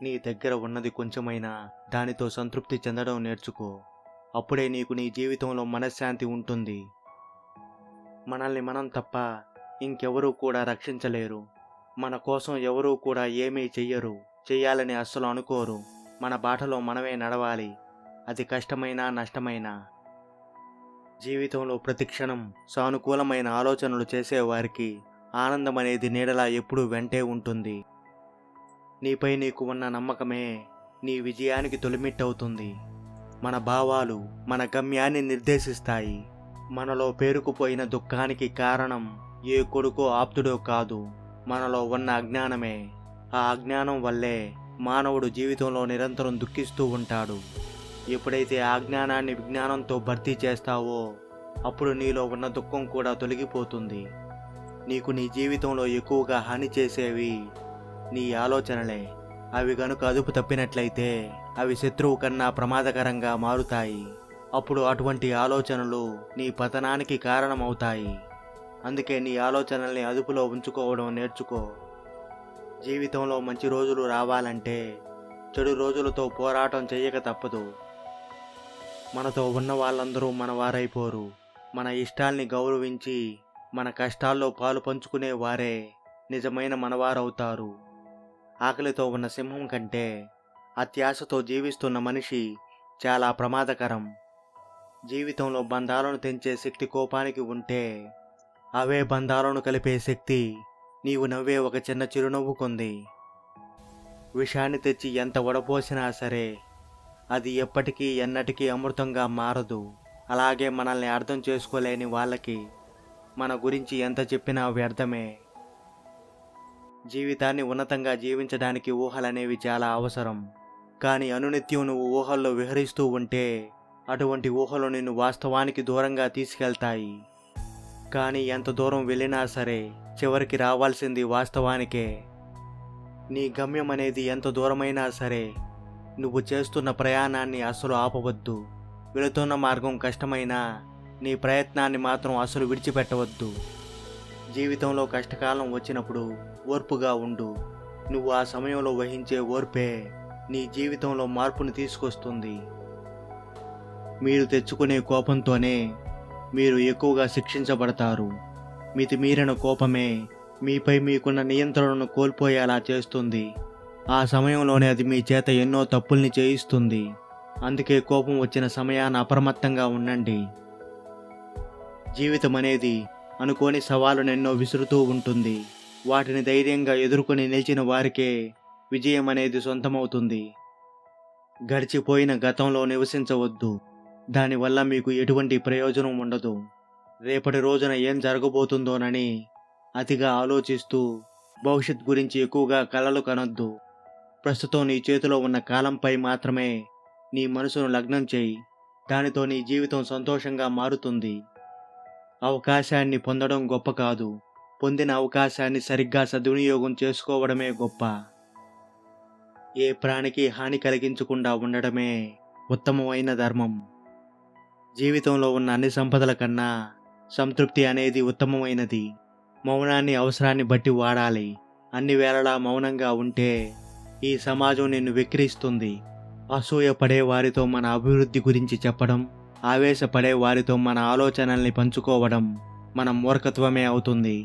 నీ దగ్గర ఉన్నది కొంచెమైనా దానితో సంతృప్తి చెందడం నేర్చుకో. అప్పుడే నీకు నీ జీవితంలో మనశ్శాంతి ఉంటుంది. మనల్ని మనం తప్ప ఇంకెవరూ కూడా రక్షించలేరు. మన కోసం ఎవరూ కూడా ఏమీ చెయ్యరు, చెయ్యాలని అస్సలు అనుకోరు. మన బాటలో మనమే నడవాలి, అది కష్టమైనా నష్టమైనా. జీవితంలో ప్రతి క్షణం సానుకూలమైన ఆలోచనలు చేసేవారికి ఆనందం అనేది నీడలా ఎప్పుడూ వెంటే ఉంటుంది. నీపై నీకు ఉన్న నమ్మకమే నీ విజయానికి తొలిమెట్టవుతుంది. మన భావాలు మన గమ్యాన్ని నిర్దేశిస్తాయి. మనలో పేరుకుపోయిన దుఃఖానికి కారణం ఏ కొడుకో ఆప్తుడో కాదు, మనలో ఉన్న అజ్ఞానమే. ఆ అజ్ఞానం వల్లే మానవుడు జీవితంలో నిరంతరం దుఃఖిస్తూ ఉంటాడు. ఎప్పుడైతే ఆ అజ్ఞానాన్ని విజ్ఞానంతో భర్తీ చేస్తావో అప్పుడు నీలో ఉన్న దుఃఖం కూడా తొలగిపోతుంది. నీకు నీ జీవితంలో ఎక్కువగా హాని చేసేవి నీ ఆలోచనలే. అవి గనుక అదుపు తప్పినట్లయితే అవి శత్రువు కన్నా ప్రమాదకరంగా మారుతాయి. అప్పుడు అటువంటి ఆలోచనలు నీ పతనానికి కారణమవుతాయి. అందుకే నీ ఆలోచనల్ని అదుపులో ఉంచుకోవడం నేర్చుకో. జీవితంలో మంచి రోజులు రావాలంటే చెడు రోజులతో పోరాటం చెయ్యక తప్పదు. మనతో ఉన్న వాళ్ళందరూ మన వారైపోరు. మన ఇష్టాల్ని గౌరవించి మన కష్టాల్లో పాలు పంచుకునే వారే నిజమైన మనవారవుతారు. ఆకలితో ఉన్న సింహం కంటే అత్యాశతో జీవిస్తున్న మనిషి చాలా ప్రమాదకరం. జీవితంలో బంధాలను తెంచే శక్తి కోపానికి ఉంటే అవే బంధాలను కలిపే శక్తి నీవు నవ్వే ఒక చిన్న చిరునవ్వుకుంది. విషాన్ని తెచ్చి ఎంత వడపోసినా సరే అది ఎప్పటికీ ఎన్నటికీ అమృతంగా మారదు. అలాగే మనల్ని అర్థం చేసుకోలేని వాళ్ళకి మన గురించి ఎంత చెప్పినా వ్యర్థమే. జీవితాన్ని ఉన్నతంగా జీవించడానికి ఊహలనేవి చాలా అవసరం. కానీ అనునిత్యం నువ్వు ఊహల్లో విహరిస్తూ ఉంటే అటువంటి ఊహలు నిన్ను వాస్తవానికి దూరంగా తీసుకెళ్తాయి. కానీ ఎంత దూరం వెళ్ళినా సరే చివరికి రావాల్సింది వాస్తవానికే. నీ గమ్యం అనేది ఎంత దూరమైనా సరే నువ్వు చేస్తున్న ప్రయాణాన్ని అస్సలు ఆపవద్దు. వెళుతున్న మార్గం కష్టమైనా నీ ప్రయత్నాన్ని మాత్రం అస్సలు విడిచిపెట్టవద్దు. జీవితంలో కష్టకాలం వచ్చినప్పుడు ఓర్పుగా ఉండు. నువ్వు ఆ సమయంలో వహించే ఓర్పే నీ జీవితంలో మార్పుని తీసుకొస్తుంది. మీరు తెచ్చుకునే కోపంతోనే మీరు ఎక్కువగా శిక్షించబడతారు. మితిమీరిన కోపమే మీపై మీకున్న నియంత్రణను కోల్పోయేలా చేస్తుంది. ఆ సమయంలోనే అది మీ చేత ఎన్నో తప్పుల్ని చేయిస్తుంది. అందుకే కోపం వచ్చిన సమయాన అప్రమత్తంగా ఉండండి. జీవితం అనేది అనుకోని సవాలును ఎన్నో విసురుతూ ఉంటుంది. వాటిని ధైర్యంగా ఎదుర్కొని నిలిచిన వారికే విజయం అనేది సొంతమవుతుంది. గడిచిపోయిన గతంలో నివసించవద్దు. దానివల్ల మీకు ఎటువంటి ప్రయోజనం ఉండదు. రేపటి రోజున ఏం జరగబోతుందోనని అతిగా ఆలోచిస్తూ భవిష్యత్ గురించి ఎక్కువగా కలలు కనొద్దు. ప్రస్తుతం నీ చేతిలో ఉన్న కాలంపై మాత్రమే నీ మనసును లగ్నం చేయి. దానితో నీ జీవితం సంతోషంగా మారుతుంది. అవకాశాన్ని పొందడం గొప్ప కాదు, పొందిన అవకాశాన్ని సరిగ్గా సద్వినియోగం చేసుకోవడమే గొప్ప. ఏ ప్రాణికి హాని కలిగించకుండా ఉండడమే ఉత్తమమైన ధర్మం. జీవితంలో ఉన్న అన్ని సంపదల కన్నా సంతృప్తి అనేది ఉత్తమమైనది. మౌనాన్ని అవసరాన్ని బట్టి వాడాలి. అన్ని వేళలా మౌనంగా ఉంటే ఈ సమాజం నిన్ను వెక్కిరిస్తుంది. అసూయ పడే వారితో మన అభివృద్ధి గురించి చెప్పడం, ఆవేశపడే వారితో మన ఆలోచనల్ని పంచుకోవడం మన మూర్ఖత్వమే అవుతుంది.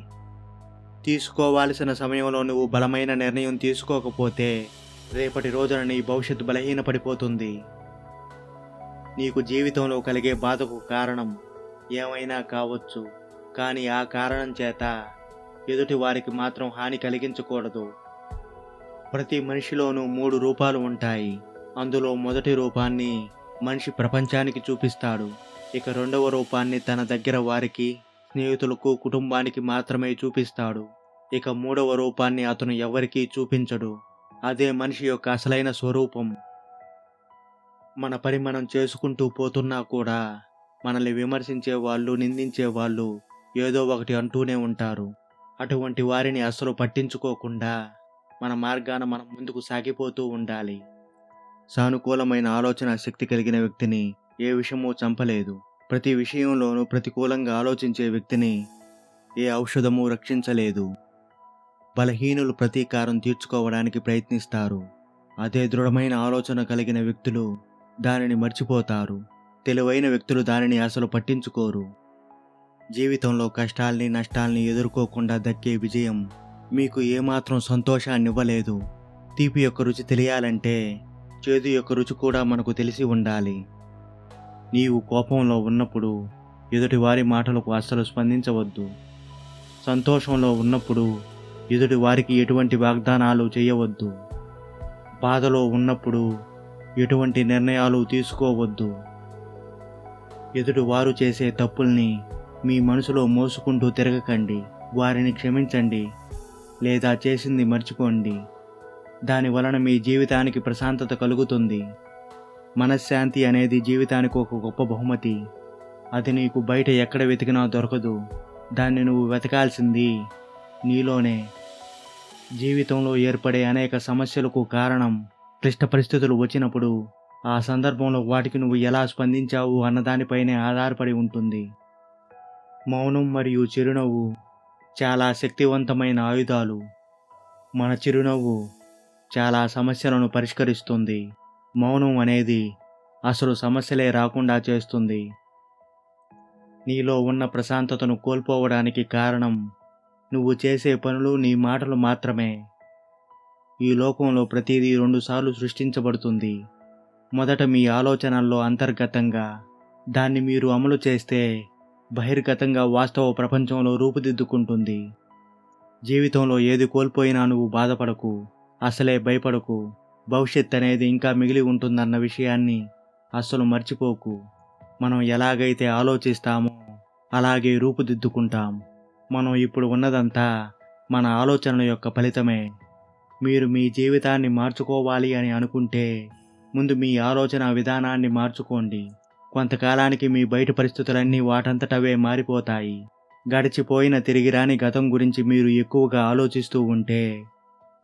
తీసుకోవాల్సిన సమయంలో నువ్వు బలమైన నిర్ణయం తీసుకోకపోతే రేపటి రోజున నీ భవిష్యత్తు బలహీనపడిపోతుంది. నీకు జీవితంలో కలిగే బాధకు కారణం ఏమైనా కావచ్చు, కానీ ఆ కారణం చేత ఎదుటి వారికి మాత్రం హాని కలిగించకూడదు. ప్రతి మనిషిలోనూ 3 రూపాలు ఉంటాయి. అందులో మొదటి రూపాన్ని మనిషి ప్రపంచానికి చూపిస్తాడు. ఇక రెండవ రూపాన్ని తన దగ్గర వారికి, స్నేహితులకు, కుటుంబానికి మాత్రమే చూపిస్తాడు. ఇక మూడవ రూపాన్ని అతను ఎవరికీ చూపించడు. అదే మనిషి యొక్క అసలైన స్వరూపం. మన పని మనం చేసుకుంటూ పోతున్నా కూడా మనల్ని విమర్శించే వాళ్ళు, నిందించే వాళ్ళు ఏదో ఒకటి అంటూనే ఉంటారు. అటువంటి వారిని అస్సలు పట్టించుకోకుండా మన మార్గాన మనం ముందుకు సాగిపోతూ ఉండాలి. సానుకూలమైన ఆలోచన శక్తి కలిగిన వ్యక్తిని ఏ విషయమూ చంపలేదు. ప్రతి విషయంలోనూ ప్రతికూలంగా ఆలోచించే వ్యక్తిని ఏ ఔషధము రక్షించలేదు. బలహీనులు ప్రతీకారం తీర్చుకోవడానికి ప్రయత్నిస్తారు. అదే దృఢమైన ఆలోచన కలిగిన వ్యక్తులు దానిని మర్చిపోతారు. తెలివైన వ్యక్తులు దానిని అసలు పట్టించుకోరు. జీవితంలో కష్టాల్ని నష్టాల్ని ఎదుర్కోకుండా దక్కే విజయం మీకు ఏమాత్రం సంతోషాన్నివ్వలేదు. తీపి యొక్క రుచి తెలియాలంటే చేదు యొక్క రుచి కూడా మనకు తెలిసి ఉండాలి. నీవు కోపంలో ఉన్నప్పుడు ఎదుటివారి మాటలకు అస్సలు స్పందించవద్దు. సంతోషంలో ఉన్నప్పుడు ఎదుటి వారికి ఎటువంటి వాగ్దానాలు చేయవద్దు. బాధలో ఉన్నప్పుడు ఎటువంటి నిర్ణయాలు తీసుకోవద్దు. ఎదుటి వారు చేసే తప్పుల్ని మీ మనసులో మోసుకుంటూ తిరగకండి. వారిని క్షమించండి లేదా చేసింది మర్చిపోండి. దాని వలన మీ జీవితానికి ప్రశాంతత కలుగుతుంది. మనశ్శాంతి అనేది జీవితానికి ఒక గొప్ప బహుమతి. అది నీకు బయట ఎక్కడ వెతికినా దొరకదు. దాన్ని నువ్వు వెతకాల్సింది నీలోనే. జీవితంలో ఏర్పడే అనేక సమస్యలకు కారణం క్లిష్ట పరిస్థితులు వచ్చినప్పుడు ఆ సందర్భంలో వాటికి నువ్వు ఎలా స్పందించావు అన్నదానిపైనే ఆధారపడి ఉంటుంది. మౌనం మరియు చిరునవ్వు చాలా శక్తివంతమైన ఆయుధాలు. మన చిరునవ్వు చాలా సమస్యలను పరిష్కరిస్తుంది. మౌనం అనేది అసలు సమస్యలే రాకుండా చేస్తుంది. నీలో ఉన్న ప్రశాంతతను కోల్పోవడానికి కారణం నువ్వు చేసే పనులు, నీ మాటలు మాత్రమే. ఈ లోకంలో ప్రతిదీ 2 సార్లు సృష్టించబడుతుంది. మొదట మీ ఆలోచనల్లో అంతర్గతంగా, దాన్ని మీరు అమలు చేస్తే బహిర్గతంగా వాస్తవ ప్రపంచంలో రూపుదిద్దుకుంటుంది. జీవితంలో ఏది కోల్పోయినా నువ్వు బాధపడకు, అసలే భయపడకు. భవిష్యత్ అనేది ఇంకా మిగిలి ఉంటుందన్న విషయాన్ని అస్సలు మర్చిపోకు. మనం ఎలాగైతే ఆలోచిస్తామో అలాగే రూపుదిద్దుకుంటాం. మనం ఇప్పుడు ఉన్నదంతా మన ఆలోచనల యొక్క ఫలితమే. మీరు మీ జీవితాన్ని మార్చుకోవాలి అని అనుకుంటే ముందు మీ ఆలోచన విధానాన్ని మార్చుకోండి. కొంతకాలానికి మీ బయట పరిస్థితులన్నీ వాటంతటవే మారిపోతాయి. గడిచిపోయిన తిరిగిరాని గతం గురించి మీరు ఎక్కువగా ఆలోచిస్తూ ఉంటే,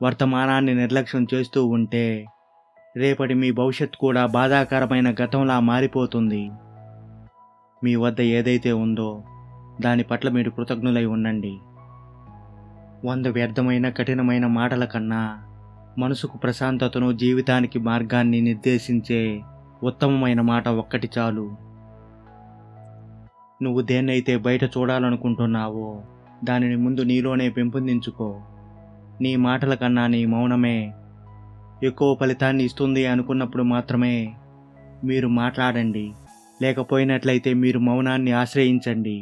వర్తమానాన్ని నిర్లక్ష్యం చేస్తూ ఉంటే రేపటి మీ భవిష్యత్తు కూడా బాధాకరమైన గతంలా మారిపోతుంది. మీ వద్ద ఏదైతే ఉందో దాని పట్ల మీరు కృతజ్ఞులై ఉండండి. 100 వ్యర్థమైన కఠినమైన మాటల కన్నా మనసుకు ప్రశాంతతను, జీవితానికి మార్గాన్ని నిర్దేశించే ఉత్తమమైన మాట ఒక్కటి చాలు. నువ్వు దేన్నైతే బయట చూడాలనుకుంటున్నావో దానిని ముందు నీలోనే పెంపొందించుకో. నీ మాటల కన్నా నీ మౌనమే ఎక్కువ ఫలితాన్ని ఇస్తుంది అనుకున్నప్పుడు మాత్రమే మీరు మాట్లాడండి. లేకపోయినట్లయితే మీరు మౌనాన్ని ఆశ్రయించండి.